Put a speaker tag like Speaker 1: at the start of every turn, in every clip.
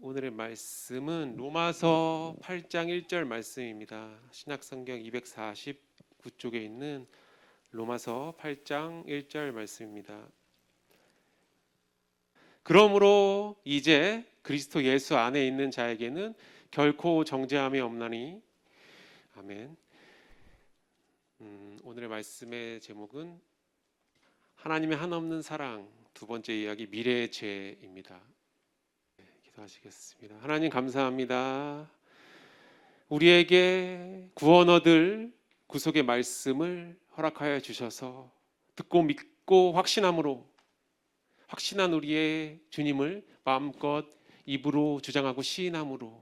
Speaker 1: 오늘의 말씀은 로마서 8장 1절 말씀입니다. 신약성경 249쪽에 있는 로마서 8장 1절 말씀입니다. 그러므로 이제 그리스도 예수 안에 있는 자에게는 결코 정죄함이 없나니. 아멘. 오늘의 말씀의 제목은 하나님의 한없는 사랑, 두 번째 이야기 미래의 죄입니다. 기도하시겠습니다. 하나님 감사합니다. 우리에게 구원 얻을 구속의 말씀을 허락하여 주셔서 듣고 믿고 확신함으로 확신한 우리의 주님을 마음껏 입으로 주장하고 시인함으로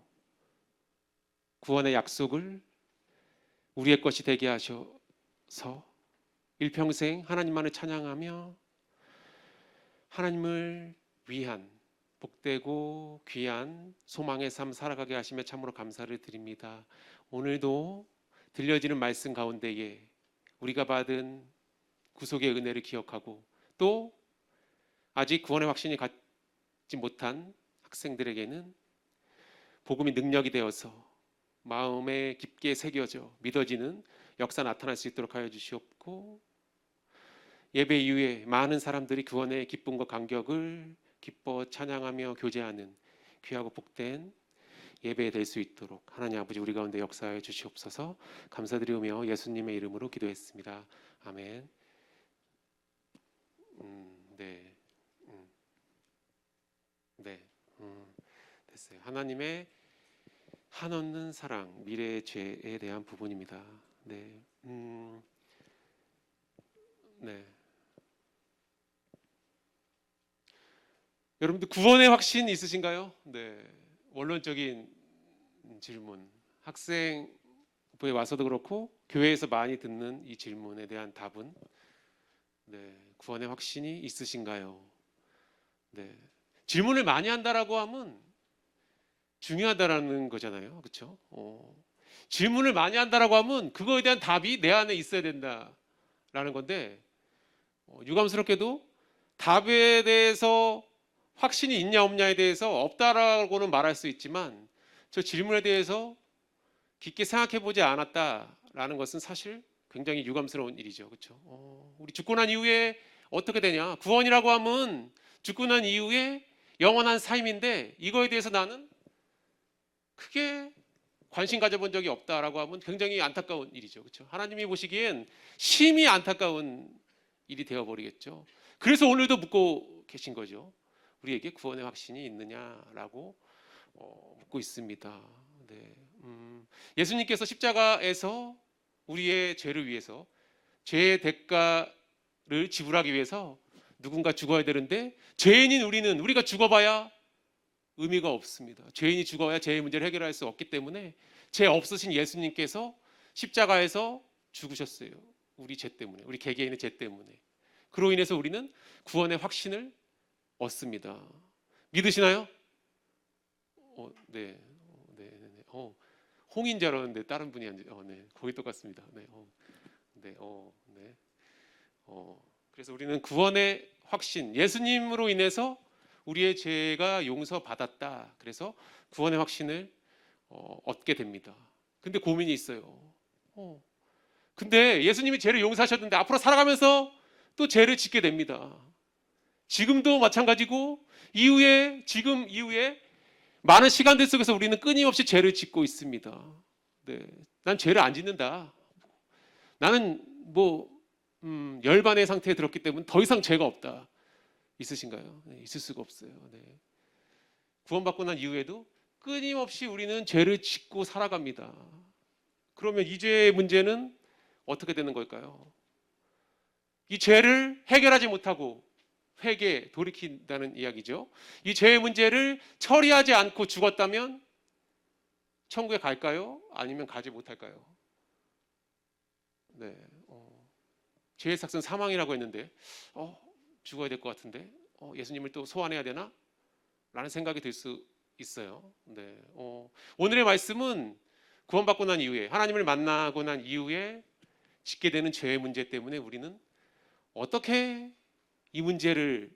Speaker 1: 구원의 약속을 우리의 것이 되게 하셔서 일평생 하나님만을 찬양하며 하나님을 위한 복되고 귀한 소망의 삶 살아가게 하시며 참으로 감사를 드립니다. 오늘도 들려지는 말씀 가운데에 우리가 받은 구속의 은혜를 기억하고 또 아직 구원의 확신이 갖지 못한 학생들에게는 복음이 능력이 되어서 마음에 깊게 새겨져 믿어지는 역사 나타날 수 있도록 하여 주시옵고, 예배 이후에 많은 사람들이 구원의 기쁨과 감격을 기뻐 찬양하며 교제하는 귀하고 복된 예배 될 수 있도록 하나님 아버지 우리 가운데 역사해 주시옵소서. 감사드리며 예수님의 이름으로 기도했습니다. 아멘. 됐어요. 하나님의 한없는 사랑, 미래의 죄에 대한 부분입니다. 여러분들 구원의 확신 있으신가요? 원론적인 질문. 학생부에 와서도 그렇고 교회에서 많이 듣는 이 질문에 대한 답은 구원의 확신이 있으신가요? 질문을 많이 한다라고 하면 중요하다라는 거잖아요, 그렇죠? 질문을 많이 한다라고 하면 그거에 대한 답이 내 안에 있어야 된다라는 건데, 유감스럽게도 답에 대해서 확신이 있냐 없냐에 대해서 없다라고는 말할 수 있지만 저 질문에 대해서 깊게 생각해 보지 않았다라는 것은 사실 굉장히 유감스러운 일이죠, 그렇죠? 우리 죽고 난 이후에 어떻게 되냐? 구원이라고 하면 죽고 난 이후에 영원한 삶인데 이거에 대해서 나는 크게 관심 가져본 적이 없다라고 하면 굉장히 안타까운 일이죠, 그렇죠? 하나님이 보시기엔 심히 안타까운 일이 되어버리겠죠. 그래서 오늘도 묻고 계신 거죠. 우리에게 구원의 확신이 있느냐라고 묻고 있습니다. 예수님께서 십자가에서 우리의 죄를 위해서 죄의 대가를 지불하기 위해서 누군가 죽어야 되는데 죄인인 우리가 죽어봐야 의미가 없습니다. 죄인이 죽어야 죄의 문제를 해결할 수 없기 때문에 죄 없으신 예수님께서 십자가에서 죽으셨어요. 우리 죄 때문에, 우리 개개인의 죄 때문에. 그로 인해서 우리는 구원의 확신을 얻습니다. 믿으시나요? 홍인 줄 알았는데 다른 분이 거의 똑같습니다. 그래서 우리는 구원의 확신, 예수님으로 인해서 우리의 죄가 용서받았다. 그래서 구원의 확신을 얻게 됩니다. 근데 고민이 있어요. 근데 예수님이 죄를 용서하셨는데 앞으로 살아가면서 또 죄를 짓게 됩니다. 지금도 마찬가지고 지금 이후에 많은 시간들 속에서 우리는 끊임없이 죄를 짓고 있습니다. 난 죄를 안 짓는다. 나는 열반의 상태에 들었기 때문에 더 이상 죄가 없다. 있으신가요? 있을 수가 없어요. 구원받고 난 이후에도 끊임없이 우리는 죄를 짓고 살아갑니다. 그러면 이 죄의 문제는 어떻게 되는 걸까요? 이 죄를 해결하지 못하고 돌이킨다는 이야기죠. 이 죄의 문제를 처리하지 않고 죽었다면 천국에 갈까요? 아니면 가지 못할까요? 죄의 삭은 사망이라고 했는데 죽어야 될 것 같은데 예수님을 또 소환해야 되나? 라는 생각이 들 수 있어요. 오늘의 말씀은 구원받고 난 이후에, 하나님을 만나고 난 이후에 짓게 되는 죄의 문제 때문에 우리는 어떻게 이 문제를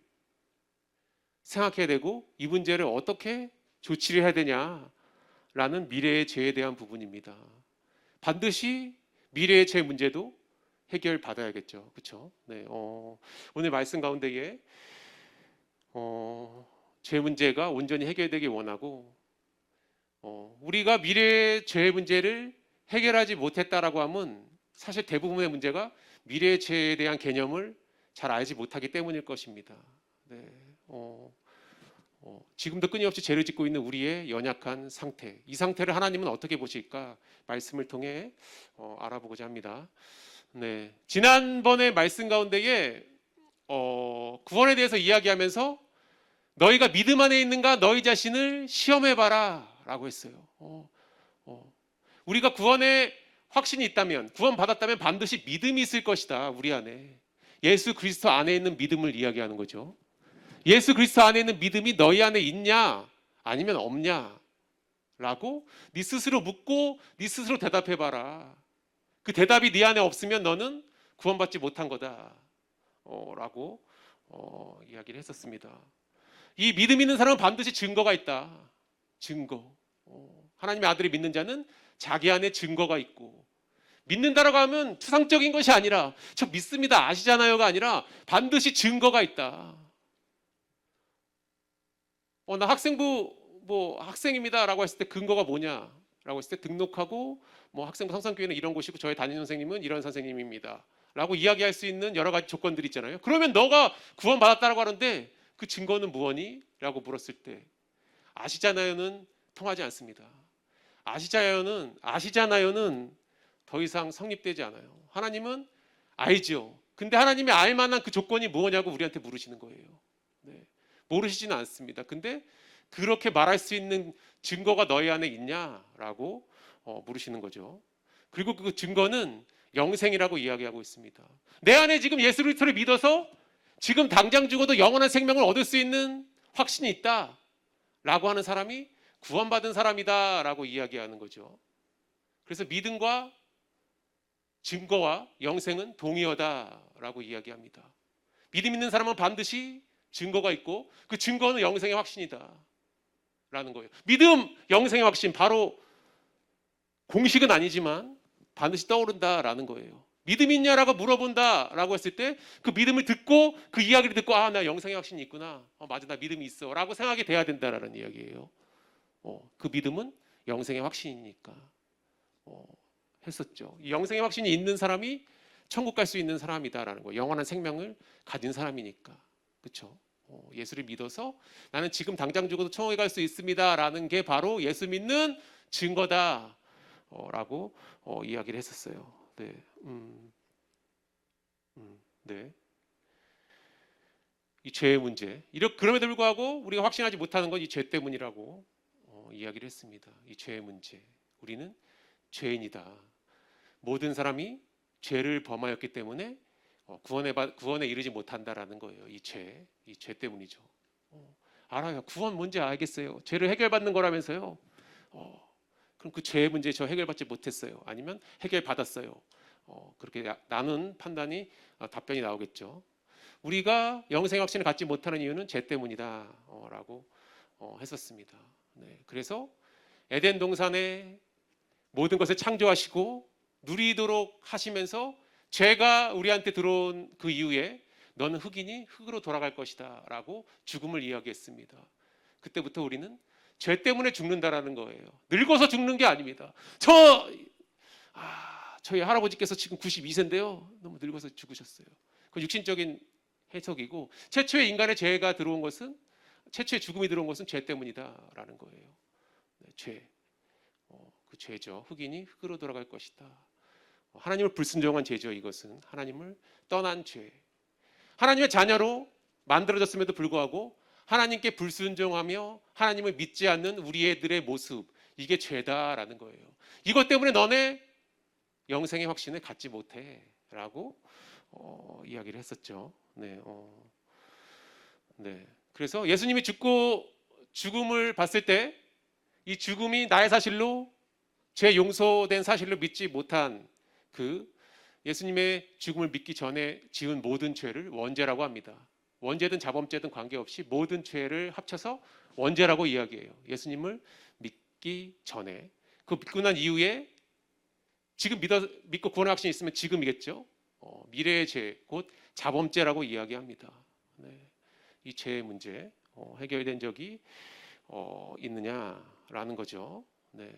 Speaker 1: 생각해야 되고 이 문제를 어떻게 조치를 해야 되냐라는 미래의 죄에 대한 부분입니다. 반드시 미래의 죄 문제도 해결받아야겠죠. 그렇죠? 네, 오늘 말씀 가운데에 죄 문제가 온전히 해결되길 원하고 우리가 미래의 죄 문제를 해결하지 못했다라고 하면 사실 대부분의 문제가 미래의 죄에 대한 개념을 잘 알지 못하기 때문일 것입니다. 네, 지금도 끊임없이 죄를 짓고 있는 우리의 연약한 상태, 이 상태를 하나님은 어떻게 보실까 말씀을 통해 알아보고자 합니다. 네, 지난번에 말씀 가운데에 구원에 대해서 이야기하면서 너희가 믿음 안에 있는가 너희 자신을 시험해봐라 라고 했어요. 우리가 구원에 확신이 있다면, 구원받았다면 반드시 믿음이 있을 것이다. 우리 안에 예수 그리스도 안에 있는 믿음을 이야기하는 거죠. 예수 그리스도 안에 있는 믿음이 너희 안에 있냐 아니면 없냐 라고 네 스스로 묻고 네 스스로 대답해봐라. 그 대답이 네 안에 없으면 너는 구원받지 못한 거다 라고 이야기를 했었습니다. 이 믿음 있는 사람은 반드시 증거가 있다. 증거. 하나님의 아들을 믿는 자는 자기 안에 증거가 있고, 믿는다라고 하면 추상적인 것이 아니라 저 믿습니다 아시잖아요가 아니라 반드시 증거가 있다. 나 학생부 학생입니다라고 했을 때 근거가 뭐냐라고 했을 때 등록하고 학생부 상상교회는 이런 곳이고 저희 담임 선생님은 이런 선생님입니다 라고 이야기할 수 있는 여러 가지 조건들이 있잖아요. 그러면 너가 구원받았다라고 하는데 그 증거는 무엇이? 라고 물었을 때 아시잖아요는 통하지 않습니다. 아시잖아요는 더 이상 성립되지 않아요. 하나님은 알죠. 근데 하나님이 알 만한 그 조건이 뭐냐고 우리한테 물으시는 거예요. 네. 모르시지는 않습니다. 근데 그렇게 말할 수 있는 증거가 너희 안에 있냐라고 물으시는 거죠. 그리고 그 증거는 영생이라고 이야기하고 있습니다. 내 안에 지금 예수 그리스도를 믿어서 지금 당장 죽어도 영원한 생명을 얻을 수 있는 확신이 있다라고 하는 사람이 구원받은 사람이다라고 이야기하는 거죠. 그래서 믿음과 증거와 영생은 동의어다라고 이야기합니다. 믿음 있는 사람은 반드시 증거가 있고 그 증거는 영생의 확신이다 라는 거예요. 믿음, 영생의 확신, 바로 공식은 아니지만 반드시 떠오른다라는 거예요. 믿음 있냐라고 물어본다라고 했을 때 그 믿음을 듣고 그 이야기를 듣고 나 영생의 확신이 있구나. 맞아, 나 믿음이 있어 라고 생각이 돼야 된다라는 이야기예요. 그 믿음은 영생의 확신이니까 했었죠. 이 영생의 확신이 있는 사람이 천국 갈 수 있는 사람이다라는 거예요. 영원한 생명을 가진 사람이니까. 그렇죠? 예수를 믿어서 나는 지금 당장 죽어도 천국에 갈 수 있습니다라는 게 바로 예수 믿는 증거다라고 이야기를 했었어요. 네, 네. 이 죄의 문제. 그럼에도 불구하고 우리가 확신하지 못하는 건 이 죄 때문이라고 이야기를 했습니다. 이 죄의 문제. 우리는 죄인이다. 모든 사람이 죄를 범하였기 때문에 구원에 이르지 못한다라는 거예요. 이 죄 때문이죠. 알아요. 구원 뭔지 알겠어요. 죄를 해결받는 거라면서요. 그럼 그 죄의 문제 저 해결받지 못했어요. 아니면 해결받았어요. 그렇게 나눈 판단이 답변이 나오겠죠. 우리가 영생 확신을 갖지 못하는 이유는 죄 때문이다라고 했었습니다. 네, 그래서 에덴 동산에 모든 것을 창조하시고 누리도록 하시면서 죄가 우리한테 들어온 그 이후에 너는 흑이니 흑으로 돌아갈 것이다 라고 죽음을 이야기했습니다. 그때부터 우리는 죄 때문에 죽는다라는 거예요. 늙어서 죽는 게 아닙니다. 저희 할아버지께서 지금 92세인데요. 너무 늙어서 죽으셨어요. 그 육신적인 해석이고 최초의 인간의 죄가 들어온 것은 최초의 죽음이 들어온 것은 죄 때문이다라는 거예요. 네, 죄. 그 죄죠. 흑인이 흑으로 돌아갈 것이다. 하나님을 불순종한 죄죠. 이것은 하나님을 떠난 죄. 하나님의 자녀로 만들어졌음에도 불구하고 하나님께 불순종하며 하나님을 믿지 않는 우리 애들의 모습, 이게 죄다라는 거예요. 이것 때문에 너네 영생의 확신을 갖지 못해라고 이야기를 했었죠. 네, 네. 그래서 예수님이 죽고 죽음을 봤을 때 이 죽음이 나의 사실로 죄 용서된 사실로 믿지 못한 그 예수님의 죽음을 믿기 전에 지은 모든 죄를 원죄라고 합니다. 원죄든 자범죄든 관계없이 모든 죄를 합쳐서 원죄라고 이야기해요. 예수님을 믿기 전에. 그 믿고 난 이후에 지금 믿고 구원의 확신이 있으면 지금이겠죠. 미래의 죄, 곧 자범죄라고 이야기합니다. 네. 이 죄의 문제 해결된 적이 있느냐라는 거죠. 네.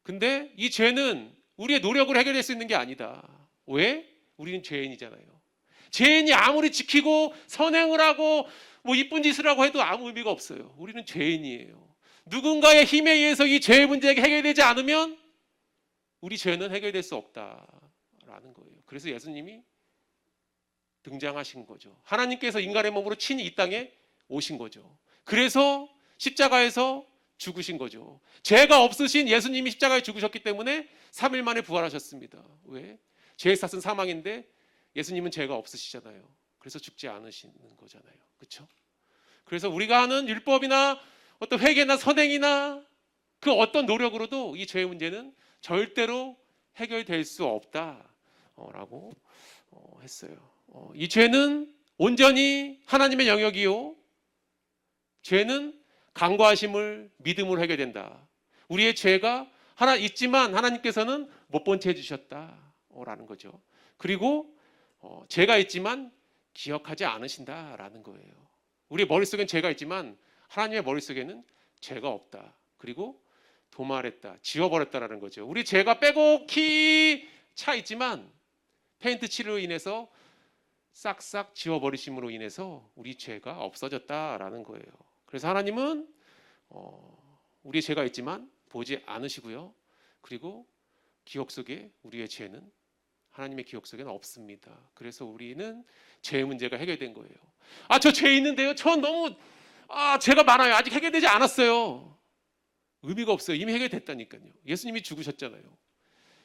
Speaker 1: 근데 이 죄는 우리의 노력으로 해결될 수 있는 게 아니다. 왜? 우리는 죄인이잖아요. 죄인이 아무리 지키고 선행을 하고 뭐 이쁜 짓을 하고 해도 아무 의미가 없어요. 우리는 죄인이에요. 누군가의 힘에 의해서 이 죄의 문제가 해결되지 않으면 우리 죄는 해결될 수 없다라는 거예요. 그래서 예수님이 등장하신 거죠. 하나님께서 인간의 몸으로 친히 이 땅에 오신 거죠. 그래서 십자가에서 죽으신 거죠. 죄가 없으신 예수님이 십자가에 죽으셨기 때문에 3일 만에 부활하셨습니다. 왜? 죄의 탓은 사망인데 예수님은 죄가 없으시잖아요. 그래서 죽지 않으시는 거잖아요. 그렇죠? 그래서 우리가 하는 율법이나 어떤 회개나 선행이나 그 어떤 노력으로도 이 죄의 문제는 절대로 해결될 수 없다라고 했어요. 이 죄는 온전히 하나님의 영역이요. 죄는 간과하심을 믿음으로 해결된다. 우리의 죄가 하나 있지만 하나님께서는 못 본 채 해주셨다라는 거죠. 그리고 죄가 있지만 기억하지 않으신다라는 거예요. 우리의 머릿속엔 죄가 있지만 하나님의 머릿속에는 죄가 없다. 그리고 도말했다, 지워버렸다라는 거죠. 우리 죄가 빼곡히 차 있지만 페인트 칠로 인해서 싹싹 지워버리심으로 인해서 우리 죄가 없어졌다라는 거예요. 그래서 하나님은 우리의 죄가 있지만 보지 않으시고요. 그리고 기억 속에 우리의 죄는 하나님의 기억 속에는 없습니다. 그래서 우리는 죄의 문제가 해결된 거예요. 저 죄 있는데요. 전 너무 죄가 많아요. 아직 해결되지 않았어요. 의미가 없어요. 이미 해결됐다니까요. 예수님이 죽으셨잖아요.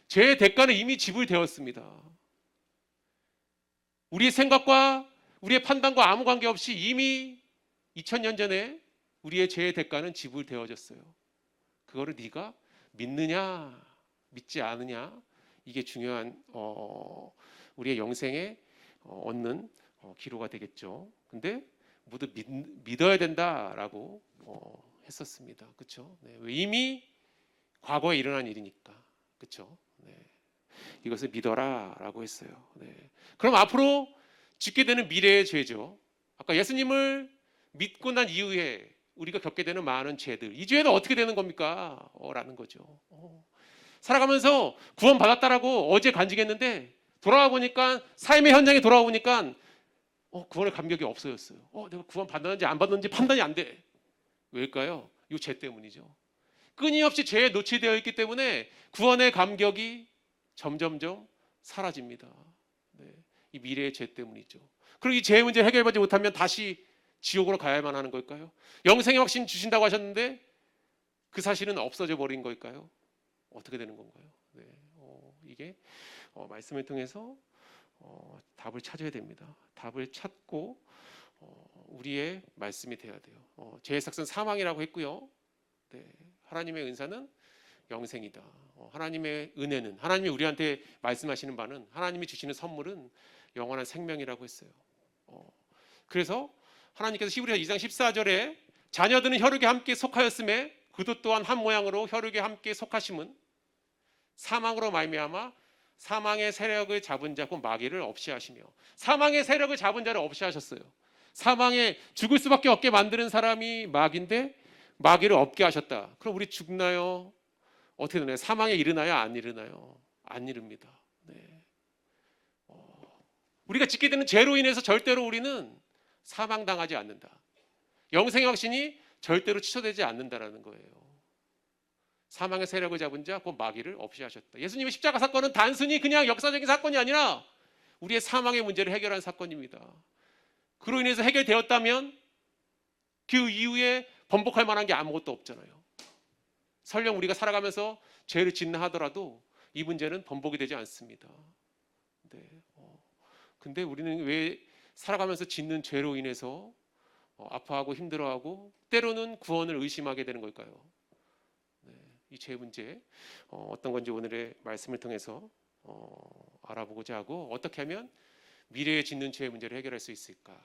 Speaker 1: 죄의 대가는 이미 지불되었습니다. 우리의 생각과 우리의 판단과 아무 관계없이 이미 2000년 전에 우리의 죄의 대가는 지불되어졌어요. 그거를 네가 믿느냐 믿지 않느냐 이게 중요한 우리의 영생에 얻는 기로가 되겠죠. 근데 모두 믿어야 된다라고 했었습니다. 그렇죠? 네. 이미 과거에 일어난 일이니까. 그렇죠? 네. 이것을 믿어라라고 했어요. 네. 그럼 앞으로 짓게 되는 미래의 죄죠. 아까 예수님을 믿고 난 이후에 우리가 겪게 되는 많은 죄들, 이 죄는 어떻게 되는 겁니까? 라는 거죠. 살아가면서 구원 받았다라고 어제 간직했는데 돌아와 보니까 삶의 현장에 돌아와 보니까 구원의 감격이 없어졌어요. 내가 구원 받았는지 안 받았는지 판단이 안 돼. 왜일까요? 이 죄 때문이죠. 끊임없이 죄에 노출되어 있기 때문에 구원의 감격이 점점점 사라집니다. 네. 이 미래의 죄 때문이죠. 그리고 이 죄의 문제를 해결하지 못하면 다시 지옥으로 가야만 하는 걸까요? 영생의 확신 주신다고 하셨는데 그 사실은 없어져 버린 걸까요? 어떻게 되는 건가요? 네. 이게 말씀을 통해서 답을 찾아야 됩니다. 답을 찾고 우리의 말씀이 돼야 돼요. 죄의 삭은 사망이라고 했고요. 네. 하나님의 은사는 영생이다. 하나님의 은혜는 하나님이 우리한테 말씀하시는 바는 하나님이 주시는 선물은 영원한 생명이라고 했어요. 그래서 하나님께서 히브리서 2장 14절에 자녀들은 혈육에 함께 속하였음에 그도 또한 한 모양으로 혈육에 함께 속하심은 사망으로 말미암아 사망의 세력을 잡은 자 곧 마귀를 없이 하시며 사망의 세력을 잡은 자를 없이 하셨어요. 사망에 죽을 수밖에 없게 만드는 사람이 마귀인데 마귀를 없게 하셨다. 그럼 우리 죽나요? 어떻게 되나요? 사망에 이르나요? 안 이르나요? 안 이릅니다. 네. 우리가 짓게 되는 죄로 인해서 절대로 우리는 사망당하지 않는다. 영생의 확신이 절대로 취소되지 않는다라는 거예요. 사망의 세력을 잡은 자 곧 마귀를 없이 하셨다. 예수님의 십자가 사건은 단순히 그냥 역사적인 사건이 아니라 우리의 사망의 문제를 해결한 사건입니다. 그로 인해서 해결되었다면 그 이후에 번복할 만한 게 아무것도 없잖아요. 설령 우리가 살아가면서 죄를 짓나 하더라도 이 문제는 번복이 되지 않습니다. 네. 근데 우리는 왜 살아가면서 짓는 죄로 인해서 아파하고 힘들어하고 때로는 구원을 의심하게 되는 걸까요? 네. 이 죄 문제 어떤 건지 오늘의 말씀을 통해서 알아보고자 하고 어떻게 하면 미래에 짓는 죄의 문제를 해결할 수 있을까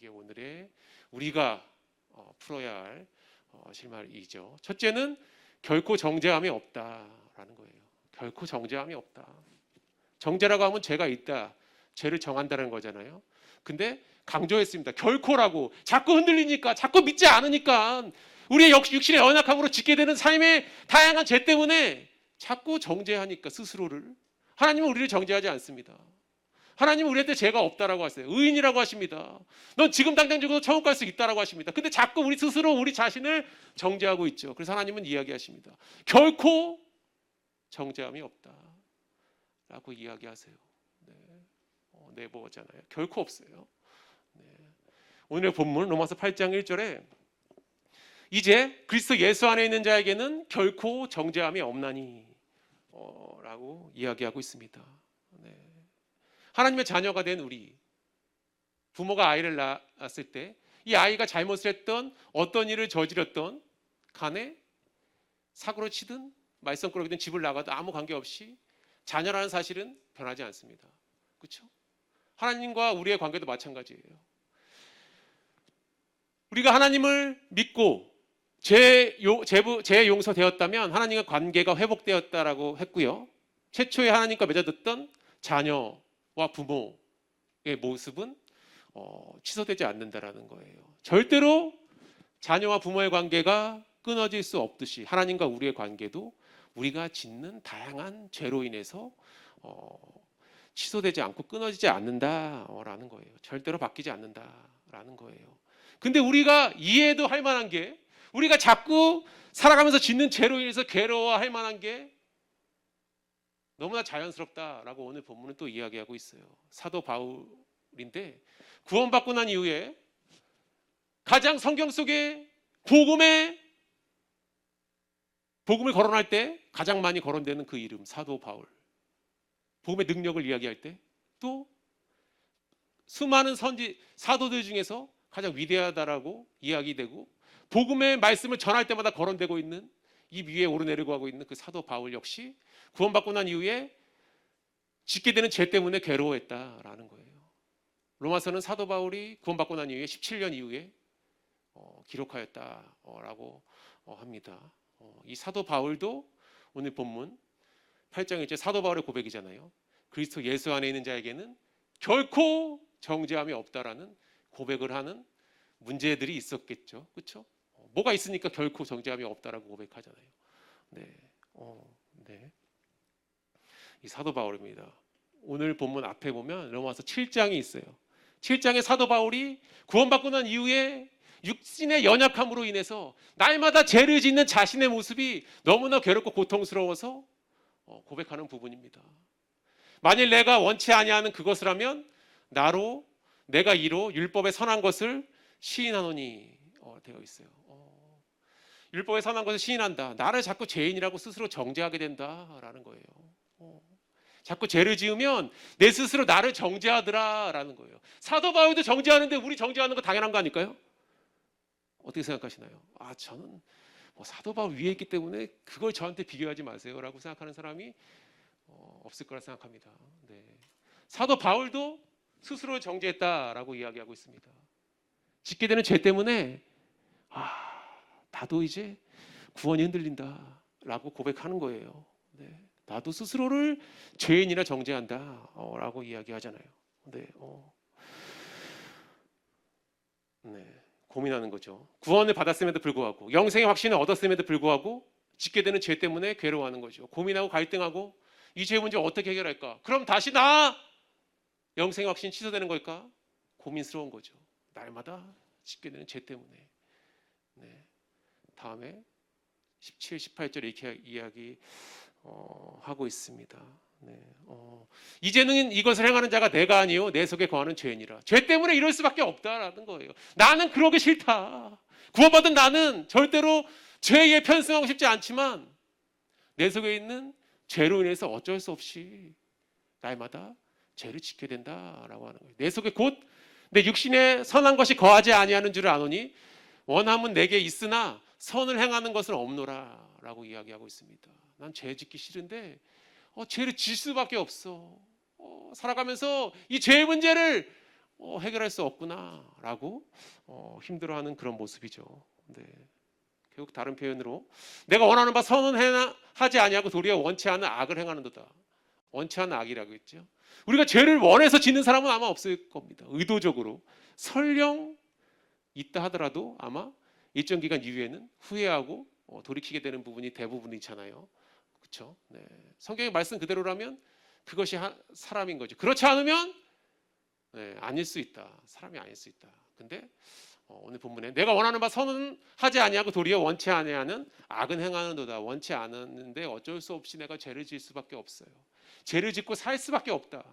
Speaker 1: 이게 오늘의 우리가 풀어야 할 실마리이죠. 첫째는 결코 정죄함이 없다라는 거예요. 결코 정죄함이 없다. 정죄라고 하면 죄가 있다, 죄를 정한다는 거잖아요. 근데 강조했습니다. 결코라고. 자꾸 흔들리니까, 자꾸 믿지 않으니까, 우리의 육신의 연약함으로 짓게 되는 삶의 다양한 죄 때문에 자꾸 정죄하니까 스스로를. 하나님은 우리를 정죄하지 않습니다. 하나님은 우리한테 죄가 없다라고 하세요. 의인이라고 하십니다. 넌 지금 당장 죽어도 천국 갈 수 있다라고 하십니다. 근데 자꾸 우리 스스로 우리 자신을 정죄하고 있죠. 그래서 하나님은 이야기하십니다. 결코 정죄함이 없다라고 이야기하세요. 네. 내보잖아요. 결코 없어요. 네. 오늘의 본문 로마서 8장 1절에 이제 그리스도 예수 안에 있는 자에게는 결코 정죄함이 없나니 라고 이야기하고 있습니다. 네. 하나님의 자녀가 된 우리, 부모가 아이를 낳았을 때 이 아이가 잘못을 했던, 어떤 일을 저질렀던 간에 사고를 치든 말썽꾸러기든 집을 나가도 아무 관계없이 자녀라는 사실은 변하지 않습니다. 그렇죠? 하나님과 우리의 관계도 마찬가지예요. 우리가 하나님을 믿고 죄 용서되었다면 하나님과 관계가 회복되었다라고 했고요. 최초에 하나님과 맺어뒀던 자녀와 부모의 모습은 취소되지 않는다라는 거예요. 절대로 자녀와 부모의 관계가 끊어질 수 없듯이 하나님과 우리의 관계도 우리가 짓는 다양한 죄로 인해서 취소되지 않고 끊어지지 않는다라는 거예요. 절대로 바뀌지 않는다라는 거예요. 근데 우리가 이해도 할 만한 게, 우리가 자꾸 살아가면서 짓는 죄로 인해서 괴로워할 만한 게 너무나 자연스럽다라고 오늘 본문은 또 이야기하고 있어요. 사도 바울인데 구원받고 난 이후에 가장 성경 속에 복음을 거론할 때 가장 많이 거론되는 그 이름, 사도 바울. 복음의 능력을 이야기할 때 또 수많은 사도들 중에서 가장 위대하다라고 이야기되고 복음의 말씀을 전할 때마다 거론되고 있는, 이 위에 오르내리고 하고 있는 그 사도 바울 역시 구원받고 난 이후에 짓게 되는 죄 때문에 괴로워했다라는 거예요. 로마서는 사도 바울이 구원받고 난 이후에 17년 이후에 기록하였다라고 합니다. 이 사도 바울도 오늘 본문 8장 1절 사도 바울의 고백이잖아요. 그리스도 예수 안에 있는 자에게는 결코 정죄함이 없다라는 고백을 하는 문제들이 있었겠죠. 그렇죠? 뭐가 있으니까 결코 정죄함이 없다라고 고백하잖아요. 네. 네. 이 사도 바울입니다. 오늘 본문 앞에 보면 로마서 7장이 있어요. 7장에 사도 바울이 구원받고 난 이후에 육신의 연약함으로 인해서 날마다 죄를 짓는 자신의 모습이 너무나 괴롭고 고통스러워서 고백하는 부분입니다. 만일 내가 원치 아니하는 그것을 하면 나로 내가 이로 율법에 선한 것을 시인하노니 되어 있어요. 율법에 선한 것을 시인한다. 나를 자꾸 죄인이라고 스스로 정죄하게 된다라는 거예요. 자꾸 죄를 지으면 내 스스로 나를 정죄하더라라는 거예요. 사도 바울도 정죄하는데 우리 정죄하는 거 당연한 거 아닐까요? 어떻게 생각하시나요? 저는 사도 바울 위에 있기 때문에 그걸 저한테 비교하지 마세요라고 생각하는 사람이 없을 거라 생각합니다. 네. 사도 바울도 스스로 정죄했다라고 이야기하고 있습니다. 짓게 되는 죄 때문에 나도 이제 구원이 흔들린다라고 고백하는 거예요. 네. 나도 스스로를 죄인이라 정죄한다라고 이야기하잖아요. 네. 네. 고민하는 거죠. 구원을 받았음에도 불구하고, 영생의 확신을 얻었음에도 불구하고 짓게 되는 죄 때문에 괴로워하는 거죠. 고민하고 갈등하고 이 죄 문제 어떻게 해결할까? 그럼 다시 영생의 확신이 취소되는 걸까? 고민스러운 거죠. 날마다 짓게 되는 죄 때문에. 네. 다음에 17, 18절 이렇게 이야기 하고 있습니다. 네. 이제는 이것을 행하는 자가 내가 아니요 내 속에 거하는 죄인이라. 죄 때문에 이럴 수밖에 없다라는 거예요. 나는 그러기 싫다. 구원받은 나는 절대로 죄에 편승하고 싶지 않지만 내 속에 있는 죄로 인해서 어쩔 수 없이 날마다 죄를 짓게 된다라고 하는 거예요. 내 속에 곧 내 육신에 선한 것이 거하지 아니하는 줄을 아노니 원함은 내게 있으나 선을 행하는 것은 없노라라고 이야기하고 있습니다. 난 죄 짓기 싫은데 죄를 질 수밖에 없어. 살아가면서 이 죄의 문제를 해결할 수 없구나라고 힘들어하는 그런 모습이죠. 네. 결국 다른 표현으로 내가 원하는 바 선언하지 아니하고 도리어 원치 않는 악을 행하는도다. 원치 않는 악이라고 했죠. 우리가 죄를 원해서 짓는 사람은 아마 없을 겁니다. 의도적으로 설령 있다 하더라도 아마 일정 기간 이후에는 후회하고 돌이키게 되는 부분이 대부분이잖아요. 그렇죠? 네. 성경의 말씀 그대로라면 그것이 사람인 거죠. 그렇지 않으면 아닐 수 있다. 사람이 아닐 수 있다. 근데 오늘 본문에 내가 원하는 바 선언하지 아니하고 도리어 원치 아니하는 악은 행하는도다. 원치 않았는데 어쩔 수 없이 내가 죄를 지을 수밖에 없어요. 죄를 짓고 살 수밖에 없다.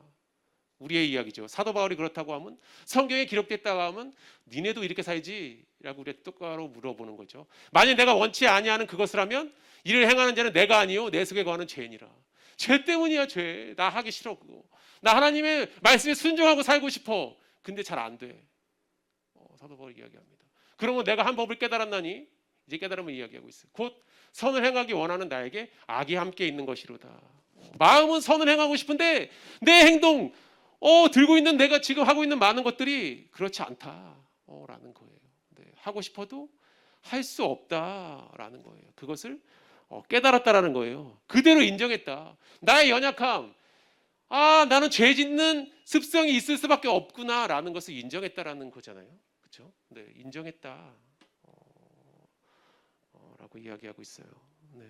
Speaker 1: 우리의 이야기죠. 사도 바울이 그렇다고 하면 성경에 기록됐다고 하면 니네도 이렇게 살지라고 우리가 똑바로 물어보는 거죠. 만약 내가 원치 아니하는 그것을 하면 이를 행하는 자는 내가 아니요 내 속에 거하는 죄니라. 죄 때문이야 죄. 나 하기 싫어 그거. 나 하나님의 말씀에 순종하고 살고 싶어. 근데 잘 안 돼. 사도 바울이 이야기합니다. 그러면 내가 한 법을 깨달았나니 이제 깨달음을 이야기하고 있어요. 곧 선을 행하기 원하는 나에게 악이 함께 있는 것이로다. 마음은 선을 행하고 싶은데 내 행동 들고 있는 내가 지금 하고 있는 많은 것들이 그렇지 않다라는 거예요. 네, 하고 싶어도 할 수 없다라는 거예요. 그것을 깨달았다라는 거예요. 그대로 인정했다. 나의 연약함, 나는 죄 짓는 습성이 있을 수밖에 없구나라는 것을 인정했다라는 거잖아요. 그렇죠? 네, 인정했다. 라고 이야기하고 있어요. 네,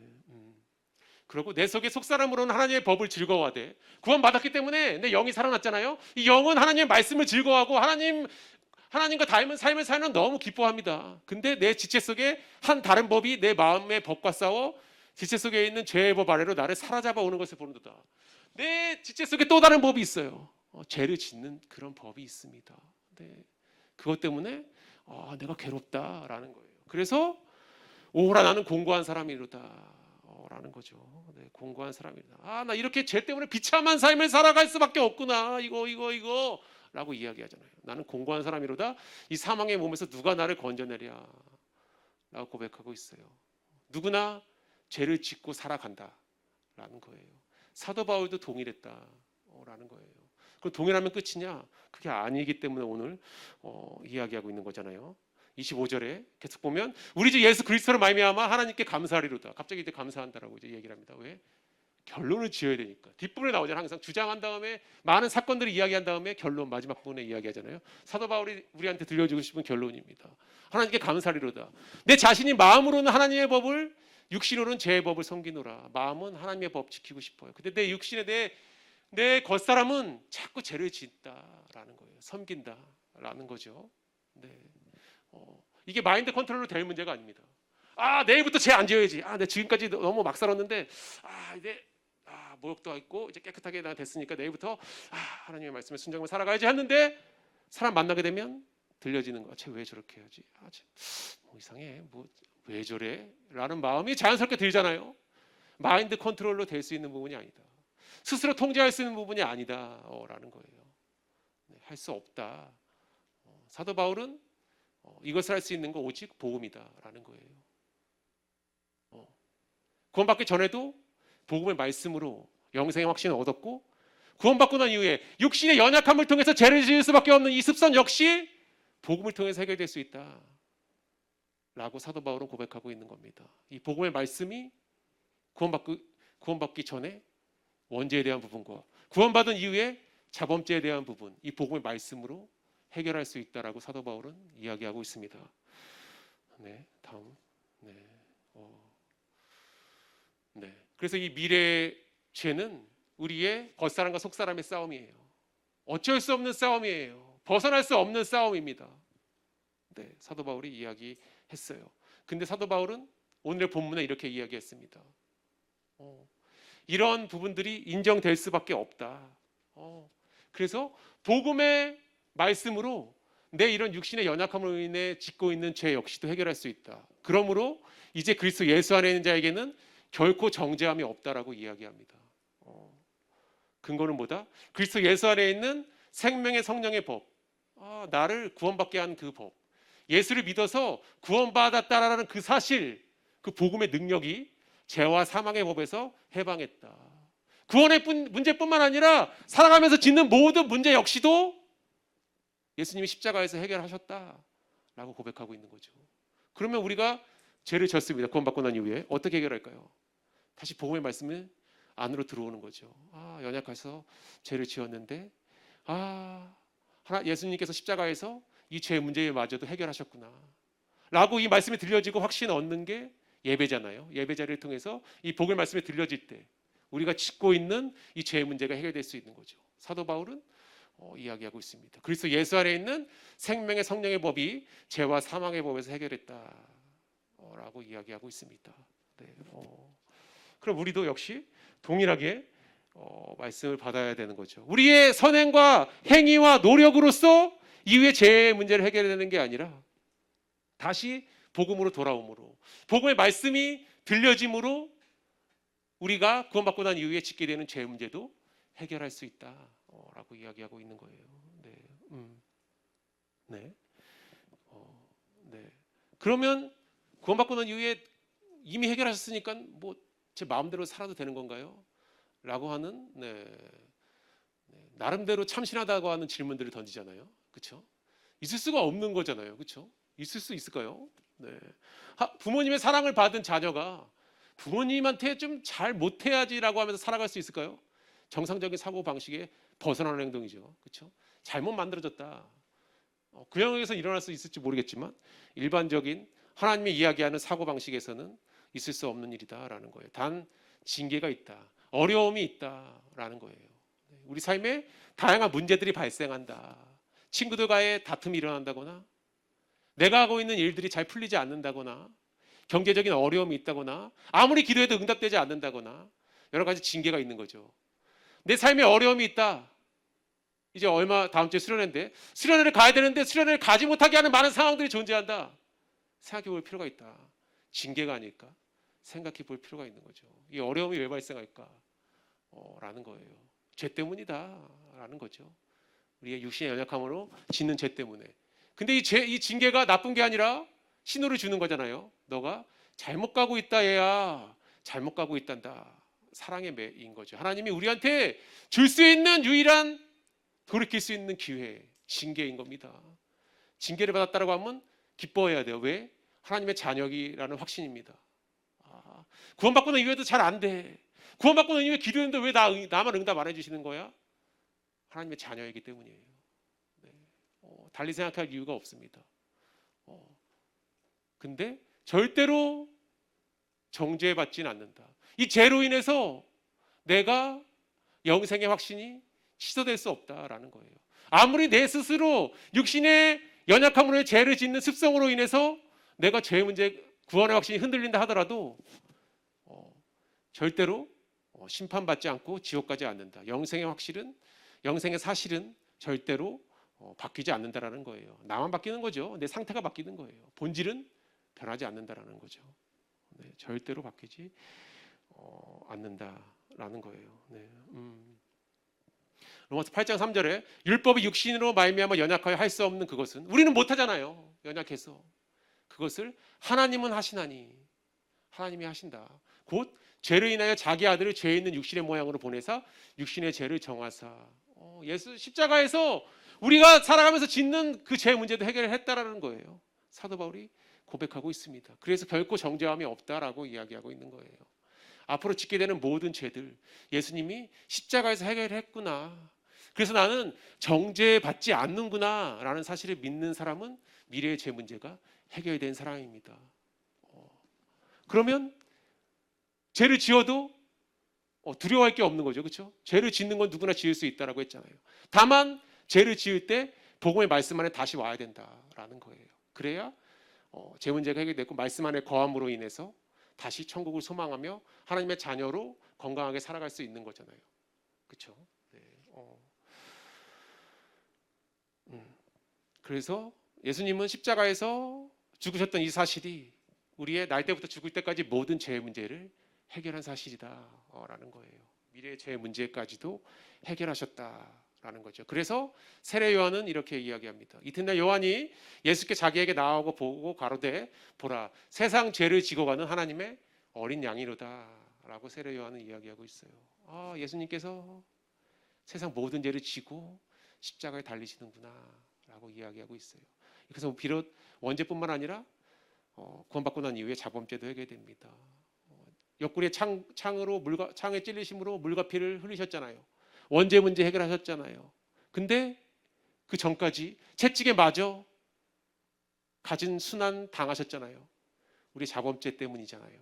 Speaker 1: 그리고 내 속에 속사람으로는 하나님의 법을 즐거워하되 구원받았기 때문에 내 영이 살아났잖아요. 이 영은 하나님의 말씀을 즐거워하고 하나님과 닮은 삶을 살면 너무 기뻐합니다. 근데 내 지체 속에 한 다른 법이 내 마음의 법과 싸워 지체 속에 있는 죄의 법 아래로 나를 사로잡아 오는 것을 보는도다. 내 지체 속에 또 다른 법이 있어요. 죄를 짓는 그런 법이 있습니다. 네. 그것 때문에 내가 괴롭다라는 거예요. 그래서 오호라 나는 공고한 사람이로다 라는 거죠. 네, 공고한 사람이다. 나 이렇게 죄 때문에 비참한 삶을 살아갈 수밖에 없구나. 이거 라고 이야기하잖아요. 나는 공고한 사람이로다. 이 사망의 몸에서 누가 나를 건져내랴 라고 고백하고 있어요. 누구나 죄를 짓고 살아간다 라는 거예요. 사도 바울도 동일했다라는 거예요. 그럼 동일하면 끝이냐? 그게 아니기 때문에 오늘 이야기하고 있는 거잖아요. 25절에 계속 보면 우리 주 예수 그리스도로 말미암아 하나님께 감사하리로다. 갑자기 이제 감사한다라고 이제 얘기를 합니다. 왜? 결론을 지어야 되니까. 뒷부분에 나오잖아요. 항상 주장한 다음에 많은 사건들을 이야기한 다음에 결론 마지막 부분에 이야기하잖아요. 사도 바울이 우리한테 들려주고 싶은 결론입니다. 하나님께 감사하리로다. 내 자신이 마음으로는 하나님의 법을 육신으로는 죄의 법을 섬기노라. 마음은 하나님의 법 지키고 싶어요. 근데 내 육신에 내 겉사람은 자꾸 죄를 짓다라는 거예요. 섬긴다라는 거죠. 네. 이게 마인드 컨트롤로 될 문제가 아닙니다. 내일부터 죄 안 지어야지. 내 지금까지 너무 막 살았는데 이제 모욕도 있고 이제 깨끗하게 나 됐으니까 내일부터 하나님의 말씀에 순종하며 살아가야지 했는데 사람 만나게 되면 들려지는 거야. 쟤 왜 저렇게 해야지? 이상해. 왜 저래? 라는 마음이 자연스럽게 들잖아요. 마인드 컨트롤로 될 수 있는 부분이 아니다. 스스로 통제할 수 있는 부분이 아니다 라는 거예요. 할 수 없다. 사도 바울은 이것을 할 수 있는 거 오직 복음이다라는 거예요. 구원받기 전에도 복음의 말씀으로 영생의 확신을 얻었고 구원받고 난 이후에 육신의 연약함을 통해서 죄를 지을 수밖에 없는 이 습성 역시 복음을 통해서 해결될 수 있다 라고 사도 바울은 고백하고 있는 겁니다. 이 복음의 말씀이 구원받기 전에 원죄에 대한 부분과 구원받은 이후에 자범죄에 대한 부분, 이 복음의 말씀으로 해결할 수 있다라고 사도 바울은 이야기하고 있습니다. 네, 다음. 네. 그래서 이 미래의 죄는 우리의 겉사람과 속사람의 싸움이에요. 어쩔 수 없는 싸움이에요. 벗어날 수 없는 싸움입니다. 네, 사도 바울이 이야기했어요. 근데 사도 바울은 오늘의 본문에 이렇게 이야기했습니다. 이런 부분들이 인정될 수밖에 없다. 그래서 복음의 말씀으로 내 이런 육신의 연약함으로 인해 짓고 있는 죄 역시도 해결할 수 있다. 그러므로 이제 그리스도 예수 안에 있는 자에게는 결코 정죄함이 없다라고 이야기합니다. 근거는 뭐다? 그리스도 예수 안에 있는 생명의 성령의 법, 나를 구원받게 한 그 법, 예수를 믿어서 구원받았다라는 그 사실, 그 복음의 능력이 죄와 사망의 법에서 해방했다. 구원의 문제뿐만 아니라 살아가면서 짓는 모든 문제 역시도 예수님이 십자가에서 해결하셨다라고 고백하고 있는 거죠. 그러면 우리가 죄를 졌습니다. 구원받고 난 이후에 어떻게 해결할까요? 다시 복음의 말씀을 안으로 들어오는 거죠. 연약해서 죄를 지었는데 예수님께서 십자가에서 이 죄 문제마저도 해결하셨구나 라고 이 말씀이 들려지고 확신 얻는 게 예배잖아요. 예배 자리를 통해서 이 복음의 말씀이 들려질 때 우리가 짓고 있는 이 죄의 문제가 해결될 수 있는 거죠. 사도 바울은 이야기하고 있습니다. 그리스도 예수 안에 있는 생명의 성령의 법이 죄와 사망의 법에서 해결했다라고 이야기하고 있습니다. 네, 그럼 우리도 역시 동일하게 말씀을 받아야 되는 거죠. 우리의 선행과 행위와 노력으로서 이후의 죄의 문제를 해결되는 게 아니라 다시 복음으로 돌아옴으로, 복음의 말씀이 들려짐으로 우리가 구원받고 난 이후에 짓게 되는 죄 문제도 해결할 수 있다라고 이야기하고 있는 거예요. 네, 네, 네. 그러면 구원받고 난 이후에 이미 해결하셨으니까 뭐 제 마음대로 살아도 되는 건가요? 라고 하는 나름대로 참신하다고 하는 질문들을 던지잖아요. 그렇죠? 있을 수가 없는 거잖아요. 그렇죠? 있을 수 있을까요? 네. 부모님의 사랑을 받은 자녀가 부모님한테 좀 잘 못해야지라고 하면서 살아갈 수 있을까요? 정상적인 사고 방식에 벗어나는 행동이죠. 그렇죠? 잘못 만들어졌다. 그 영역에서 일어날 수 있을지 모르겠지만 일반적인 하나님이 이야기하는 사고 방식에서는 있을 수 없는 일이다라는 거예요. 단 징계가 있다. 어려움이 있다라는 거예요. 우리 삶에 다양한 문제들이 발생한다. 친구들과의 다툼이 일어난다거나 내가 하고 있는 일들이 잘 풀리지 않는다거나 경제적인 어려움이 있다거나 아무리 기도해도 응답되지 않는다거나 여러 가지 징계가 있는 거죠. 내 삶에 어려움이 있다. 이제 얼마 다음 주에 수련회인데 수련회를 가야 되는데 수련회를 가지 못하게 하는 많은 상황들이 존재한다. 생각해 볼 필요가 있다. 징계가 아닐까? 생각해 볼 필요가 있는 거죠. 이 어려움이 왜 발생할까? 라는 거예요. 죄 때문이다 라는 거죠. 우리의 육신의 연약함으로 짓는 죄 때문에. 근데 이 징계가 나쁜 게 아니라 신호를 주는 거잖아요. 너가 잘못 가고 있다 얘야. 잘못 가고 있단다. 사랑의 매인 거죠. 하나님이 우리한테 줄 수 있는 유일한 돌이킬 수 있는 기회, 징계인 겁니다. 징계를 받았다고 하면 기뻐해야 돼요. 왜? 하나님의 자녀이라는 확신입니다. 구원받고 난 이후에도 잘 안 돼. 구원받고 난 이후에 기도했는데 왜 나만 응답 안 해주시는 거야? 하나님의 자녀이기 때문이에요. 네. 달리 생각할 이유가 없습니다. 근데 절대로 정죄받지는 않는다. 이 죄로 인해서 내가 영생의 확신이 취소될 수 없다라는 거예요. 아무리 내 스스로 육신의 연약함으로 죄를 짓는 습성으로 인해서 내가 죄 문제 구원의 확신이 흔들린다 하더라도 절대로 심판받지 않고 지옥 가지 않는다. 영생의 사실은 절대로 바뀌지 않는다라는 거예요. 나만 바뀌는 거죠. 내 상태가 바뀌는 거예요. 본질은 변하지 않는다라는 거죠. 네, 절대로 바뀌지 않는다라는 거예요. 네, 로마서 8장 3절에 율법이 육신으로 말미암아 연약하여 할 수 없는 그것은 우리는 못하잖아요. 연약해서 그것을 하나님은 하시나니 하나님이 하신다. 곧 죄를 인하여 자기 아들을 죄 있는 육신의 모양으로 보내사 육신의 죄를 정하사. 예수 십자가에서 우리가 살아가면서 짓는 그 죄 문제도 해결했다라는 거예요. 사도 바울이 고백하고 있습니다. 그래서 결코 정죄함이 없다라고 이야기하고 있는 거예요. 앞으로 짓게 되는 모든 죄들 예수님이 십자가에서 해결했구나. 그래서 나는 정죄받지 않는구나 라는 사실을 믿는 사람은 미래의 죄 문제가 해결된 사람입니다. 그러면 죄를 지어도 두려워할 게 없는 거죠. 그렇죠? 죄를 짓는 건 누구나 지을 수 있다라고 했잖아요. 다만 죄를 지을 때 복음의 말씀 안에 다시 와야 된다라는 거예요. 그래야 죄 문제가 해결됐고 말씀 안에 거함으로 인해서 다시 천국을 소망하며 하나님의 자녀로 건강하게 살아갈 수 있는 거잖아요. 그렇죠? 네. 그래서 예수님은 십자가에서 죽으셨던 이 사실이 우리의 날 때부터 죽을 때까지 모든 죄의 문제를 해결한 사실이다라는 거예요. 미래의 죄의 문제까지도 해결하셨다라는 거죠. 그래서 세례 요한은 이렇게 이야기합니다. 이튿날 요한이 예수께 자기에게 나오고 보고 가로되 보라 세상 죄를 지고 가는 하나님의 어린 양이로다라고 세례 요한은 이야기하고 있어요. 예수님께서 세상 모든 죄를 지고 십자가에 달리시는구나라고 라고 이야기하고 있어요. 그래서 비록 원죄뿐만 아니라 구원받고 난 이후에 자범죄도 해결됩니다. 옆구리에 창에 찔리심으로 물과 피를 흘리셨잖아요. 원죄 문제 해결하셨잖아요. 근데 그 전까지 채찍에 맞아 가진 순환 당하셨잖아요. 우리 자범죄 때문이잖아요.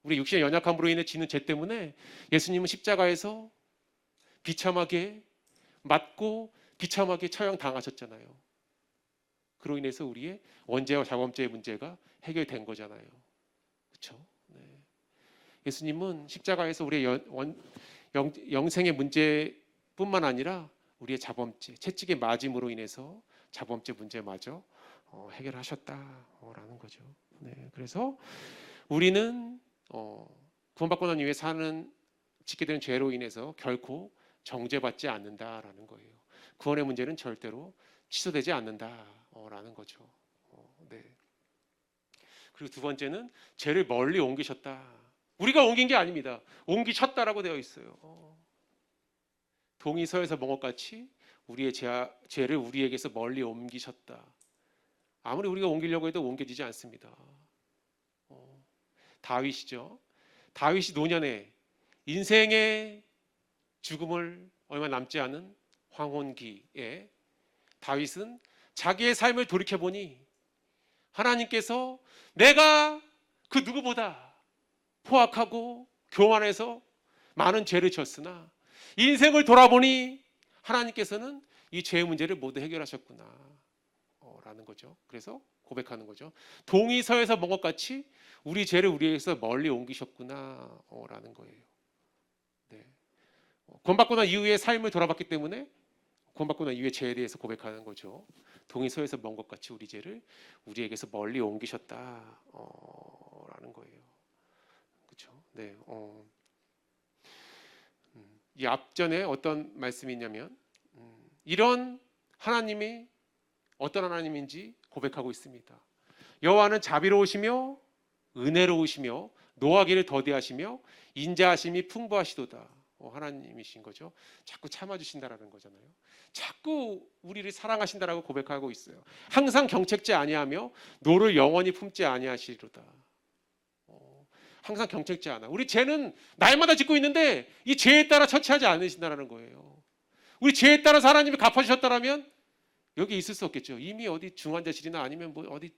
Speaker 1: 우리 육신의 연약함으로 인해 지는 죄 때문에 예수님은 십자가에서 비참하게 맞고 비참하게 처형당하셨잖아요. 그로 인해서 우리의 원죄와 자범죄의 문제가 해결된 거잖아요. 그렇죠? 네. 예수님은 십자가에서 우리의 영생의 문제뿐만 아니라 우리의 자범죄, 채찍에 맞음으로 인해서 자범죄 문제마저 해결하셨다라는 거죠. 네. 그래서 우리는 구원받고 난 이후에 짓게 되는 죄로 인해서 결코 정죄받지 않는다라는 거예요. 구원의 문제는 절대로 취소되지 않는다라는 거죠. 네. 그리고 두 번째는 죄를 멀리 옮기셨다. 우리가 옮긴 게 아닙니다. 옮기셨다라고 되어 있어요. 동이 서에서 먼 것 같이 우리의 죄를 우리에게서 멀리 옮기셨다. 아무리 우리가 옮기려고 해도 옮겨지지 않습니다. 다윗이죠. 다윗이 노년에 인생의 죽음을 얼마 남지 않은 황혼기에 다윗은 자기의 삶을 돌이켜보니 하나님께서 내가 그 누구보다 포악하고 교만해서 많은 죄를 지었으나 인생을 돌아보니 하나님께서는 이 죄의 문제를 모두 해결하셨구나 라는 거죠. 그래서 고백하는 거죠. 동이 서에서 먼 것 같이 우리 죄를 우리에게서 멀리 옮기셨구나 라는 거예요. 네. 구원받고 난 이후에 삶을 돌아봤기 때문에 구원받고 난 이후에 죄에 대해서 고백하는 거죠. 동이 서에서 먼 것 같이 우리 죄를 우리에게서 멀리 옮기셨다라는 거예요. 그렇죠? 네. 이 앞전에 어떤 말씀이 있냐면 이런 하나님이 어떤 하나님인지 고백하고 있습니다. 여호와는 자비로우시며 은혜로우시며 노하기를 더디하시며 인자하심이 풍부하시도다. 하나님이신 거죠. 자꾸 참아주신다라는 거잖아요. 자꾸 우리를 사랑하신다라고 고백하고 있어요. 항상 경책지 아니하며 노를 영원히 품지 아니하시리로다. 항상 경책지 않아. 우리 죄는 날마다 짓고 있는데 이 죄에 따라 처치하지 않으신다라는 거예요. 우리 죄에 따라서 하나님이 갚아주셨다라면 여기 있을 수 없겠죠. 이미 어디 중환자실이나 아니면 뭐 어디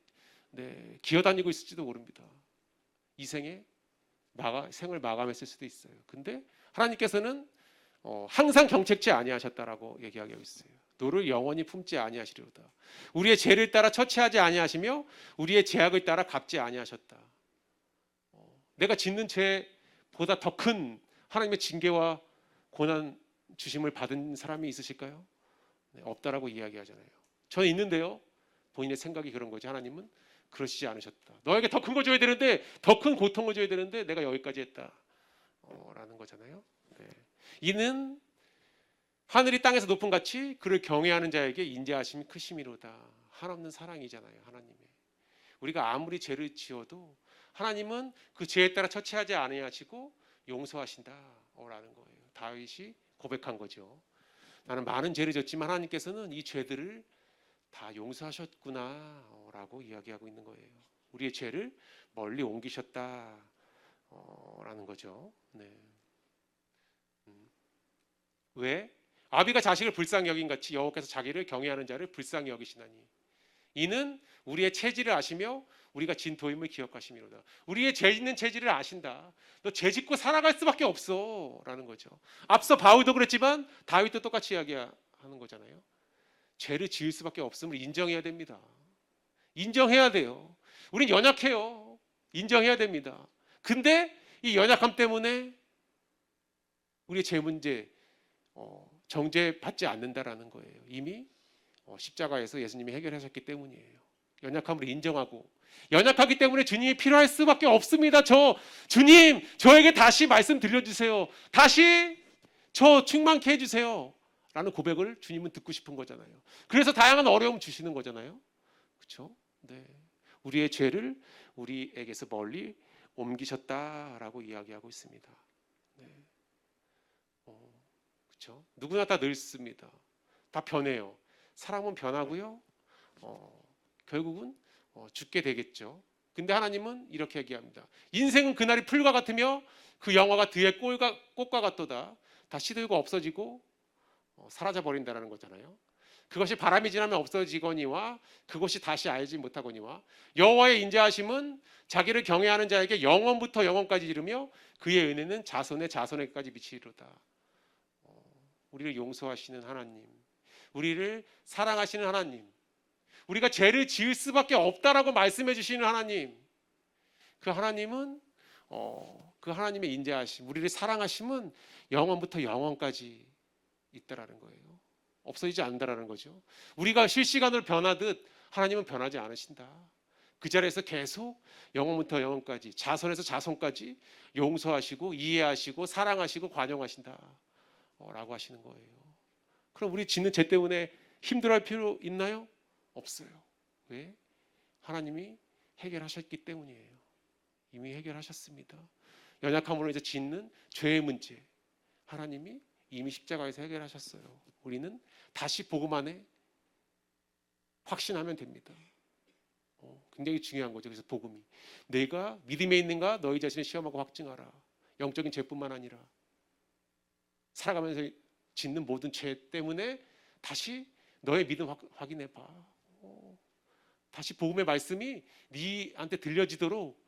Speaker 1: 기어다니고 있을지도 모릅니다. 이 생을 마감했을 수도 있어요. 근데 하나님께서는 항상 경책지 아니하셨다라고 얘기하고 있어요. 너를 영원히 품지 아니하시리로다. 우리의 죄를 따라 처치하지 아니하시며 우리의 죄악을 따라 갚지 아니하셨다. 내가 짓는 죄보다 더 큰 하나님의 징계와 고난 주심을 받은 사람이 있으실까요? 네, 없다라고 이야기하잖아요. 저는 있는데요. 본인의 생각이 그런 거지. 하나님은 그러시지 않으셨다. 너에게 더 큰 거 줘야 되는데 더 큰 고통을 줘야 되는데 내가 여기까지 했다. 라는 거잖아요. 네. 이는 하늘이 땅에서 높은 같이 그를 경외하는 자에게 인자하심이 크심이로다. 한없는 사랑이잖아요. 하나님의. 우리가 아무리 죄를 지어도 하나님은 그 죄에 따라 처치하지 아니하시고 용서하신다라는 거예요. 다윗이 고백한 거죠. 나는 많은 죄를 졌지만 하나님께서는 이 죄들을 다 용서하셨구나라고 이야기하고 있는 거예요. 우리의 죄를 멀리 옮기셨다라는 거죠. 네. 왜? 아비가 자식을 불쌍히 여긴 같이 여호와께서 자기를 경외하는 자를 불쌍히 여기시나니 이는 우리의 체질을 아시며 우리가 진 도임을 기억하심이로다. 우리의 죄 있는 체질을 아신다. 너 죄 짓고 살아갈 수밖에 없어 라는 거죠. 앞서 바울도 그랬지만 다윗도 똑같이 이야기하는 거잖아요. 죄를 지을 수밖에 없음을 인정해야 됩니다. 인정해야 돼요. 우린 연약해요. 인정해야 됩니다. 근데 이 연약함 때문에 우리의 죄 문제 정죄받지 않는다라는 거예요. 이미 십자가에서 예수님이 해결하셨기 때문이에요. 연약함을 인정하고 연약하기 때문에 주님이 필요할 수밖에 없습니다. 주님 저에게 다시 말씀 들려주세요. 다시 저 충만케 해주세요. 라는 고백을 주님은 듣고 싶은 거잖아요. 그래서 다양한 어려움 주시는 거잖아요. 그렇죠? 네. 우리의 죄를 우리에게서 멀리 옮기셨다라고 이야기하고 있습니다. 네. 그렇죠? 누구나 다 늙습니다. 다 변해요. 사람은 변하고요. 결국은 죽게 되겠죠. 근데 하나님은 이렇게 얘기합니다. 인생은 그날이 풀과 같으며 그 영화가 들의 꽃과 같도다. 다 시들고 없어지고 사라져 버린다라는 거잖아요. 그것이 바람이 지나면 없어지거니와 그것이 다시 알지 못하거니와 여호와의 인자하심은 자기를 경외하는 자에게 영원부터 영원까지 이르며 그의 은혜는 자손의 자손에까지 미치리로다. 우리를 용서하시는 하나님, 우리를 사랑하시는 하나님, 우리가 죄를 지을 수밖에 없다라고 말씀해 주시는 하나님, 그 하나님은 그 하나님의 인자하심, 우리를 사랑하심은 영원부터 영원까지 있다라는 거예요. 없어지지 않는다라는 거죠. 우리가 실시간으로 변하듯 하나님은 변하지 않으신다. 그 자리에서 계속 영원부터 영원까지, 자손에서 자손까지 용서하시고 이해하시고 사랑하시고 관용하신다 라고 하시는 거예요. 그럼 우리 짓는 죄 때문에 힘들어할 필요 있나요? 없어요. 왜? 하나님이 해결하셨기 때문이에요. 이미 해결하셨습니다. 연약함으로 이제 짓는 죄의 문제, 하나님이 이미 십자가에서 해결하셨어요. 우리는 다시 복음 안에 확신하면 됩니다. 굉장히 중요한 거죠. 그래서 복음이 내가 믿음에 있는가 너희 자신을 시험하고 확증하라. 영적인 죄뿐만 아니라 살아가면서 짓는 모든 죄 때문에 다시 너의 믿음 확인해봐. 다시 복음의 말씀이 네한테 들려지도록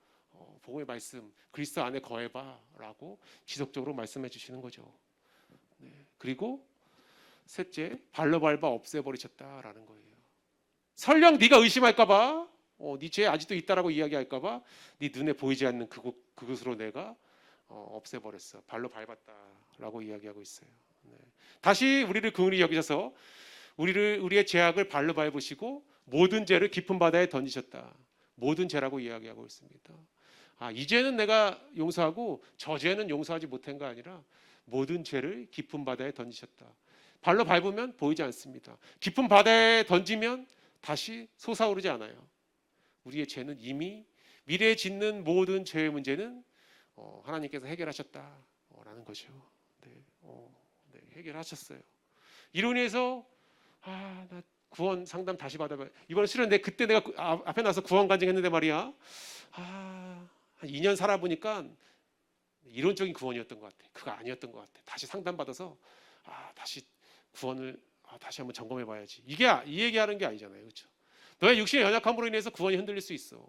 Speaker 1: 복음의 말씀 그리스도 안에 거해봐라고 지속적으로 말씀해 주시는 거죠. 네. 그리고 셋째, 발로 밟아 없애버리셨다라는 거예요. 설령 네가 의심할까봐, 네 죄 아직도 있다라고 이야기할까봐 네 눈에 보이지 않는 그것으로 내가 없애버렸어. 발로 밟았다라고 이야기하고 있어요. 네. 다시 우리를 긍휼히 여기셔서 우리의 죄악을 발로 밟으시고 모든 죄를 깊은 바다에 던지셨다. 모든 죄라고 이야기하고 있습니다. 이 죄는 내가 용서하고 저 죄는 용서하지 못한 거 아니라 모든 죄를 깊은 바다에 던지셨다. 발로 밟으면 보이지 않습니다. 깊은 바다에 던지면 다시 솟아오르지 않아요. 우리의 죄는 이미 미래에 짓는 모든 죄의 문제는 하나님께서 해결하셨다라는 거죠. 네, 네, 해결하셨어요. 이로 인해서 나 구원 상담 다시 받아봐요. 이번에 실은 그때 내가 앞에 나서 구원 간증했는데 말이야. 한 2년 살아보니까 이론적인 구원이었던 것 같아. 그거 아니었던 것 같아. 다시 상담 받아서 다시 구원을 다시 한번 점검해 봐야지. 이 얘기하는 게 아니잖아요. 그렇죠? 너의 육신의 연약함으로 인해서 구원이 흔들릴 수 있어.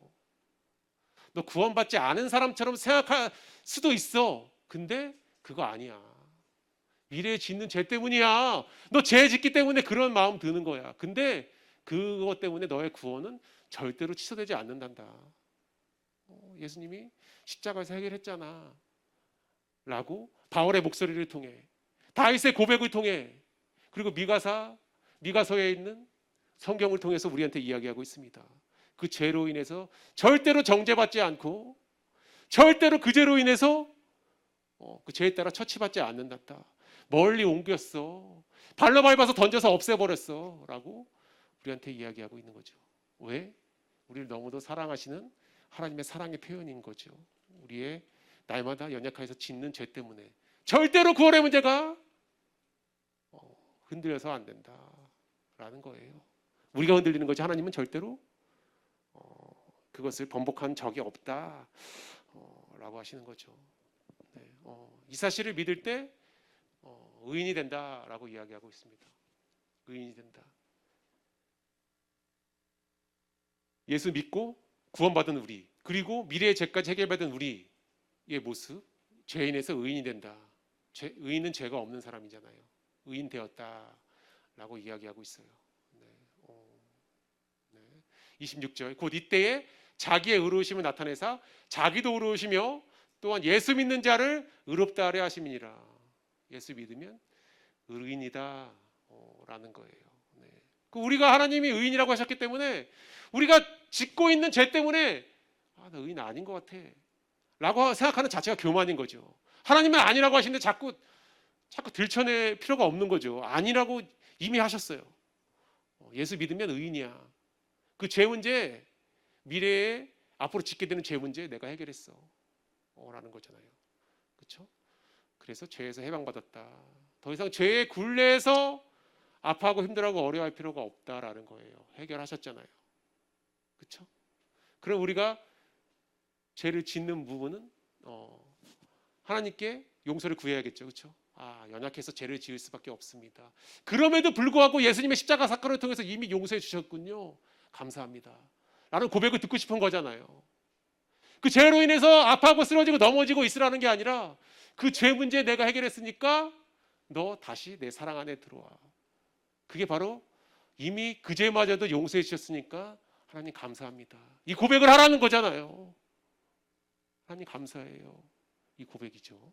Speaker 1: 너 구원받지 않은 사람처럼 생각할 수도 있어. 근데 그거 아니야. 미래에 짓는 죄 때문이야. 너 죄 짓기 때문에 그런 마음 드는 거야. 근데 그것 때문에 너의 구원은 절대로 취소되지 않는단다. 예수님이 십자가에서 해결했잖아. 라고 바울의 목소리를 통해, 다윗의 고백을 통해, 그리고 미가서에 있는 성경을 통해서 우리한테 이야기하고 있습니다. 그 죄로 인해서 절대로 정죄받지 않고 절대로 그 죄로 인해서 그 죄에 따라 처치받지 않는다. 멀리 옮겼어. 발로 밟아서 던져서 없애버렸어. 라고 우리한테 이야기하고 있는 거죠. 왜? 우리를 너무도 사랑하시는 하나님의 사랑의 표현인 거죠. 우리의 날마다 연약해서 짓는 죄 때문에 절대로 구원의 문제가 흔들려서 안 된다라는 거예요. 우리가 흔들리는 거지 하나님은 절대로 그것을 번복한 적이 없다라고 하시는 거죠. 네, 이 사실을 믿을 때 의인이 된다라고 이야기하고 있습니다. 의인이 된다. 예수 믿고 구원받은 우리, 그리고 미래의 죄까지 해결받은 우리의 모습, 죄인에서 의인이 된다. 의인은 죄가 없는 사람이잖아요. 의인 되었다라고 이야기하고 있어요. 네, 26절, 곧 이때에 자기의 의로우심을 나타내사 자기도 의로우시며 또한 예수 믿는 자를 의롭다 하려 하심이니라. 예수 믿으면 의인이다 라는 거예요. 네. 우리가 하나님이 의인이라고 하셨기 때문에 우리가 짓고 있는 죄 때문에 나 의인 아닌 것 같아 라고 생각하는 자체가 교만인 거죠. 하나님은 아니라고 하시는데 자꾸 들춰낼 필요가 없는 거죠. 아니라고 이미 하셨어요. 예수 믿으면 의인이야. 그 죄 문제, 미래에 앞으로 짓게 되는 죄 문제 내가 해결했어 라는 거잖아요. 그렇죠? 그래서 죄에서 해방받았다. 더 이상 죄의 굴레에서 아파하고 힘들어하고 어려워할 필요가 없다라는 거예요. 해결하셨잖아요. 그렇죠? 그럼 우리가 죄를 짓는 부분은 하나님께 용서를 구해야겠죠. 그렇죠? 연약해서 죄를 지을 수밖에 없습니다. 그럼에도 불구하고 예수님의 십자가 사건을 통해서 이미 용서해 주셨군요. 감사합니다. 라는 고백을 듣고 싶은 거잖아요. 그 죄로 인해서 아파하고 쓰러지고 넘어지고 있으라는 게 아니라 그 죄 문제 내가 해결했으니까 너 다시 내 사랑 안에 들어와. 그게 바로 이미 그 죄마저도 용서해 주셨으니까 하나님 감사합니다. 이 고백을 하라는 거잖아요. 하나님 감사해요. 이 고백이죠.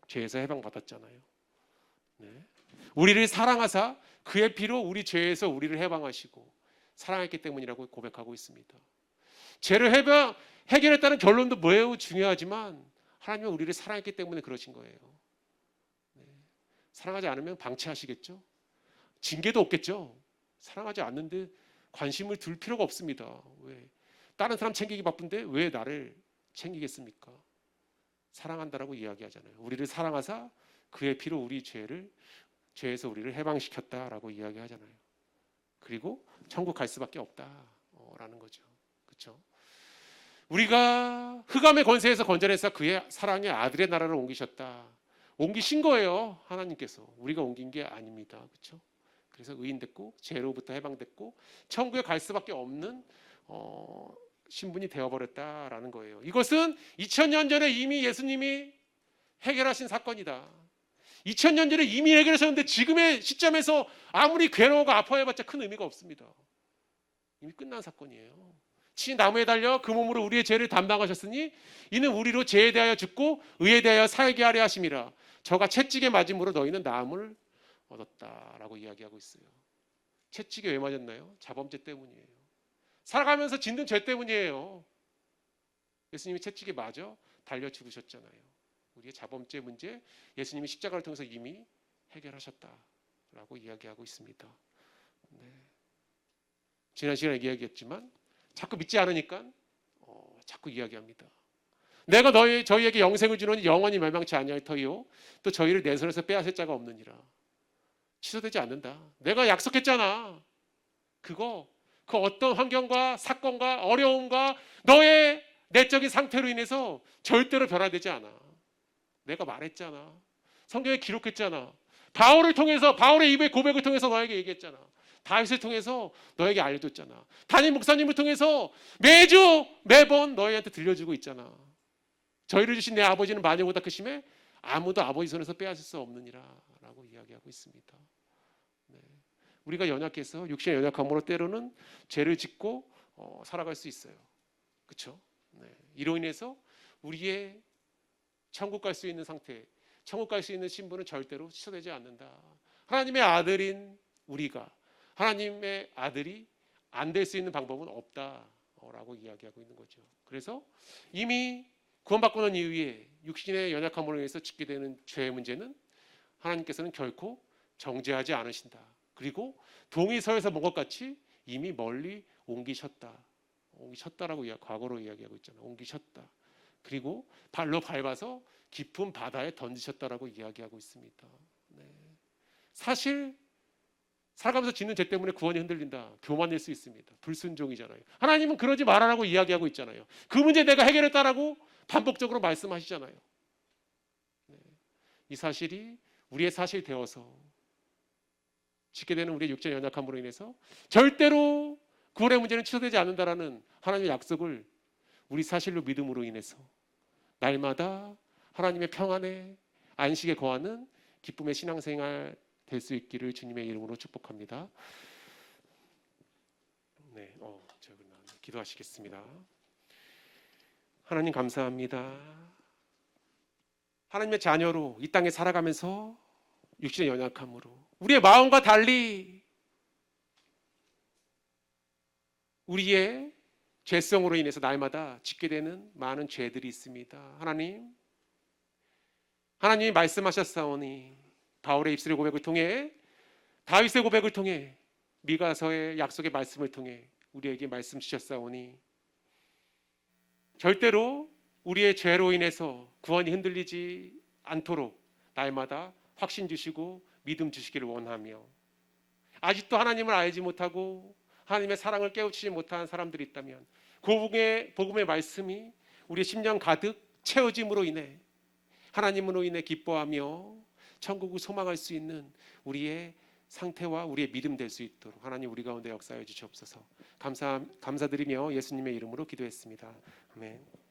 Speaker 1: 죄에서 해방받았잖아요. 네. 우리를 사랑하사 그의 피로 우리 죄에서 우리를 해방하시고 사랑했기 때문이라고 고백하고 있습니다. 죄를 해결했다는 결론도 매우 중요하지만 하나님은 우리를 사랑했기 때문에 그러신 거예요. 네. 사랑하지 않으면 방치하시겠죠? 징계도 없겠죠? 사랑하지 않는데 관심을 둘 필요가 없습니다. 왜? 다른 사람 챙기기 바쁜데 왜 나를 챙기겠습니까? 사랑한다라고 이야기하잖아요. 우리를 사랑하사 그의 피로 우리 죄에서 우리를 해방시켰다라고 이야기하잖아요. 그리고 천국 갈 수밖에 없다라는 거죠. 그렇죠? 우리가 흑암의 권세에서 건져내서 그의 사랑의 아들의 나라를 옮기셨다. 옮기신 거예요. 하나님께서. 우리가 옮긴 게 아닙니다. 그렇죠? 그래서 의인됐고 죄로부터 해방됐고 천국에 갈 수밖에 없는 신분이 되어버렸다라는 거예요. 이것은 2000년 전에 이미 예수님이 해결하신 사건이다. 2000년 전에 이미 해결하셨는데 지금의 시점에서 아무리 괴로워가 아파해봤자 큰 의미가 없습니다. 이미 끝난 사건이에요. 치 나무에 달려 그 몸으로 우리의 죄를 담당하셨으니 이는 우리로 죄에 대하여 죽고 의에 대하여 살게 하려 하심이라. 저가 채찍에 맞음으로 너희는 나음을 얻었다라고 이야기하고 있어요. 채찍에 왜 맞았나요? 자범죄 때문이에요. 살아가면서 짓는 죄 때문이에요. 예수님이 채찍에 맞아 달려 죽으셨잖아요. 우리의 자범죄 문제 예수님이 십자가를 통해서 이미 해결하셨다라고 이야기하고 있습니다. 네. 지난 시간에 이야기했지만 자꾸 믿지 않으니까 자꾸 이야기합니다. 내가 저희에게 영생을 주노니 영원히 멸망치 아니할 터이요 또 저희를 내 손에서 빼앗을 자가 없느니라. 취소되지 않는다. 내가 약속했잖아. 그 어떤 환경과 사건과 어려움과 너의 내적인 상태로 인해서 절대로 변화되지 않아. 내가 말했잖아. 성경에 기록했잖아. 바울의 입의 고백을 통해서 너에게 얘기했잖아. 다윗을 통해서 너에게 알려줬잖아. 담임 목사님을 통해서 매번 너희한테 들려주고 있잖아. 저희를 주신 내 아버지는 마녀보다 크심에 아무도 아버지 손에서 빼앗을 수 없느니라 라고 이야기하고 있습니다. 네. 우리가 연약해서 육신의 연약함으로 때로는 죄를 짓고 살아갈 수 있어요. 그렇죠? 네. 이로 인해서 우리의 천국 갈 수 있는 상태, 천국 갈 수 있는 신분은 절대로 취소되지 않는다. 하나님의 아들인 우리가 하나님의 아들이 안 될 수 있는 방법은 없다라고 이야기하고 있는 거죠. 그래서 이미 구원받고 난 이후에 육신의 연약함으로 인해서 짓게 되는 죄의 문제는 하나님께서는 결코 정죄하지 않으신다. 그리고 동이 서에서 본 것 같이 이미 멀리 옮기셨다라고 과거로 이야기하고 있잖아요. 옮기셨다. 그리고 발로 밟아서 깊은 바다에 던지셨다라고 이야기하고 있습니다. 네. 사실 살아가면서 짓는 죄 때문에 구원이 흔들린다. 교만일 수 있습니다. 불순종이잖아요. 하나님은 그러지 말아라고 이야기하고 있잖아요. 그 문제 내가 해결했다라고 반복적으로 말씀하시잖아요. 네. 이 사실이 우리의 사실 되어서 짓게 되는 우리의 육체의 연약함으로 인해서 절대로 구원의 문제는 취소되지 않는다라는 하나님의 약속을 우리 사실로 믿음으로 인해서 날마다 하나님의 평안에 안식에 거하는 기쁨의 신앙생활 될 수 있기를 주님의 이름으로 축복합니다. 네, 기도하시겠습니다. 하나님 감사합니다. 하나님의 자녀로 이 땅에 살아가면서 육신의 연약함으로 우리의 마음과 달리 우리의 죄성으로 인해서 날마다 짓게 되는 많은 죄들이 있습니다. 하나님이 말씀하셨사오니 바울의 입술의 고백을 통해 다윗의 고백을 통해 미가서의 약속의 말씀을 통해 우리에게 말씀 주셨사오니 절대로 우리의 죄로 인해서 구원이 흔들리지 않도록 날마다 확신 주시고 믿음 주시기를 원하며 아직도 하나님을 알지 못하고 하나님의 사랑을 깨우치지 못한 사람들이 있다면 복음의 말씀이 우리의 심령 가득 채워짐으로 인해 하나님으로 인해 기뻐하며 천국을 소망할 수 있는 우리의 상태와 우리의 믿음 될 수 있도록 하나님 우리 가운데 역사해 주시옵소서. 감사드리며 예수님의 이름으로 기도했습니다. 아멘.